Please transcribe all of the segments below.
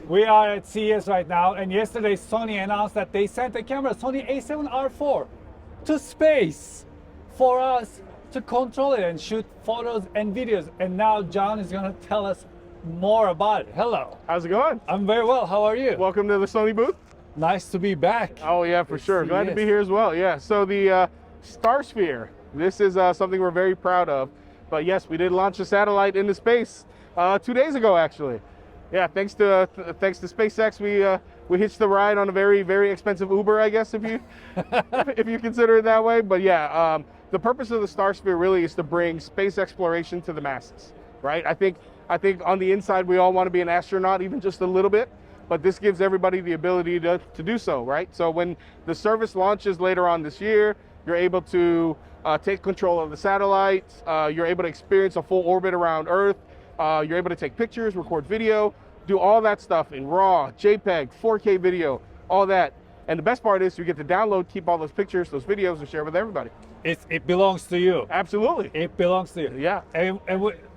We are at CES right now, and yesterday Sony announced that they sent a camera, Sony A7R4, to space for us to control it and shoot photos and videos. And now John is going to tell us more about it. Hello. How's it going? I'm very well. How are you? Welcome to the Sony booth. Nice to be back. Oh yeah, for sure. Glad to be here as well. Yeah. So the Starsphere. This is something we're very proud of. But yes, we did launch a satellite into space 2 days ago, actually. Yeah, thanks to SpaceX, we hitched the ride on a very expensive Uber, I guess, if you if you consider it that way. But yeah, the purpose of the Starsphere really is to bring space exploration to the masses, right? I think on the inside we all want to be an astronaut, even just a little bit. But this gives everybody the ability to do so, right? So when the service launches later on this year, you're able to take control of the satellite. You're able to experience a full orbit around Earth. You're able to take pictures, record video, do all that stuff in RAW, JPEG, 4K video, all that. And the best part is you get to download, keep all those pictures, those videos, and share with everybody. It belongs to you. Absolutely. It belongs to you. Yeah. And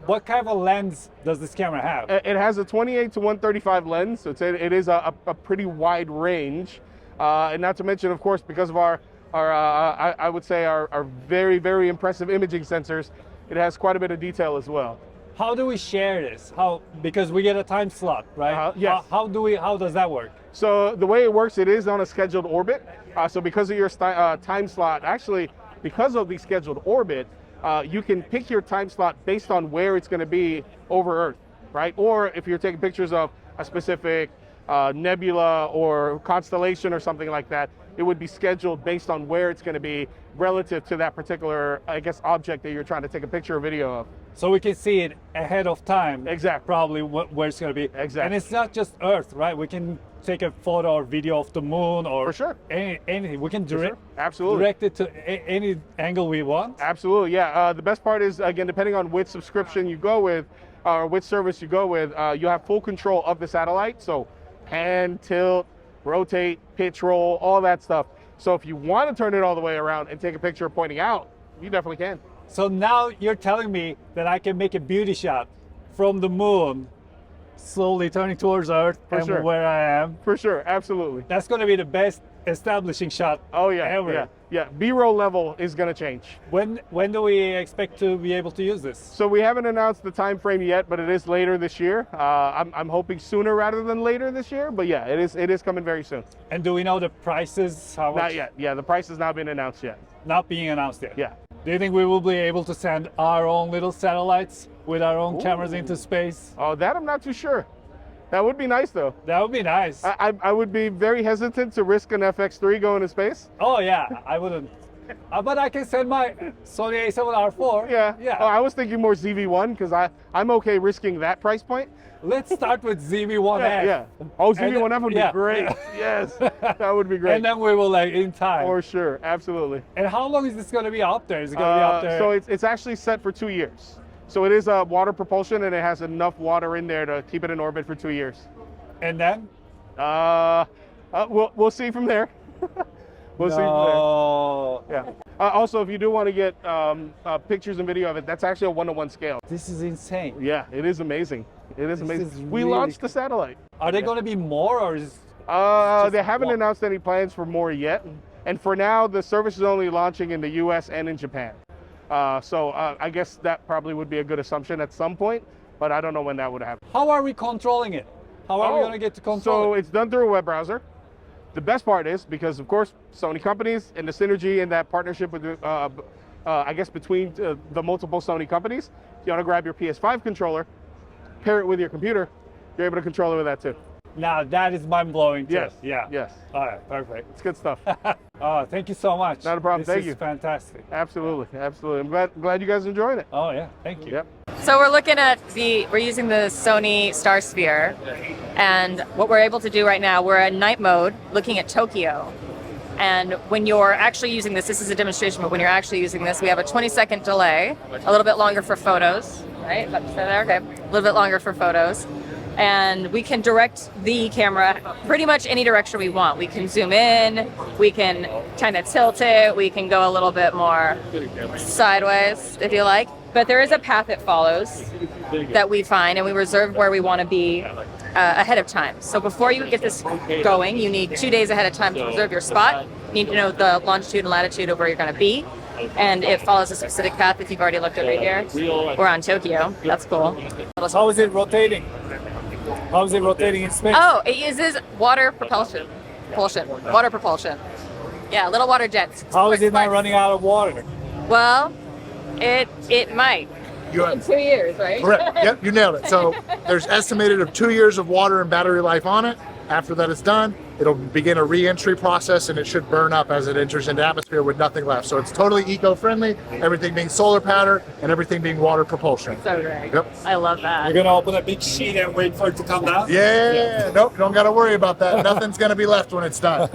what kind of a lens does this camera have? It has a 28 to 135 lens, so it is a pretty wide range. And not to mention, of course, because of I would say our very impressive imaging sensors, it has quite a bit of detail as well. How do we share this? Because we get a time slot, right? Yes. How does that work? So the way it works, it is on a scheduled orbit. So because of your time slot, actually, because of the scheduled orbit, you can pick your time slot based on where it's going to be over Earth, right? Or if you're taking pictures of a specific nebula or constellation or something like that, it would be scheduled based on where it's going to be relative to that particular, I guess, object that you're trying to take a picture or video of. So we can see it ahead of time. Exactly. Probably where it's going to be. Exactly. And it's not just Earth, right? We can take a photo or video of the moon or for sure. anything. We can direct it to any angle we want. Absolutely, yeah. The best part is, again, depending on which subscription you go with or which service you go with, you have full control of the satellite. So pan, tilt, rotate, pitch roll, all that stuff. So if you want to turn it all the way around and take a picture pointing out, you definitely can. So now you're telling me that I can make a beauty shot from the moon, slowly turning towards Earth and where I am. For sure, absolutely. That's going to be the best establishing shot ever. Yeah. B-roll level is going to change. When do we expect to be able to use this? So we haven't announced the time frame yet, but it is later this year. I'm hoping sooner rather than later this year, but yeah, it is coming very soon. And do we know the prices? How much? Not yet. Yeah, the price has not been announced yet. Not being announced yet. Yeah. Do you think we will be able to send our own little satellites with our own cameras into space? Oh, that I'm not too sure. That would be nice, though. That would be nice. I would be very hesitant to risk an FX3 going to space. Oh, yeah, I wouldn't. But I can send my Sony A7R4. Yeah. Oh, I was thinking more ZV-1 because I'm okay risking that price point. Let's start with ZV-1M. Yeah. Oh, ZV-1M would be great. Yes, that would be great. And then we will in time. For sure, absolutely. And how long is this going to be up there? Is it going to be up there? So it's actually set for 2 years. So it is water propulsion, and it has enough water in there to keep it in orbit for 2 years. And then? We'll see from there. We'll see from there. Yeah. Also, if you do want to get pictures and video of it, that's actually a 1:1 scale. This is insane. Yeah, it is amazing. It is amazing. We really... launched the satellite. Are they going to be more, or is? They haven't announced any plans for more yet. And for now, the service is only launching in the U.S. and in Japan. So I guess that probably would be a good assumption at some point, but I don't know when that would happen. How are we controlling it? How are we going to get to control it? So it's done through a web browser. The best part is, because of course, Sony companies and the synergy and that partnership with, I guess, between the multiple Sony companies, you want to grab your PS5 controller, pair it with your computer, you're able to control it with that too. Now that is mind-blowing too. Yes. Yeah. Yes. All right, perfect. It's good stuff. Oh, thank you so much. Not a problem. Thank you. This is fantastic. Absolutely. I'm glad you guys are enjoying it. Oh yeah, thank you. Yep. So we're looking at we're using the Sony Starsphere, and what we're able to do right now, we're in night mode looking at Tokyo. And when you're actually using this is a demonstration, but when you're actually using this, we have a 20-second delay, a little bit longer for photos, right? Okay, a little bit longer for photos. And we can direct the camera pretty much any direction we want. We can zoom in, we can kind of tilt it, we can go a little bit more sideways if you like. But there is a path it follows that we find, and we reserve where we want to be ahead of time. So before you get this going, you need 2 days ahead of time to reserve your spot. You need to know the longitude and latitude of where you're going to be. And it follows a specific path if you've already looked over here. We're on Tokyo. That's cool. How is it rotating? How is it rotating in space? Oh, it uses water propulsion. Water propulsion. Yeah, little water jets. How is it not running out of water? Well, it might. In 2 years, right? Correct. Yep, you nailed it. So there's estimated of 2 years of water and battery life on it. After that is done, it'll begin a re-entry process and it should burn up as it enters into atmosphere with nothing left. So it's totally eco-friendly, everything being solar powered and everything being water propulsion. So great. Yep. I love that. You're gonna open a big sheet and wait for it to come down? Yeah, nope, don't gotta worry about that. Nothing's gonna be left when it's done.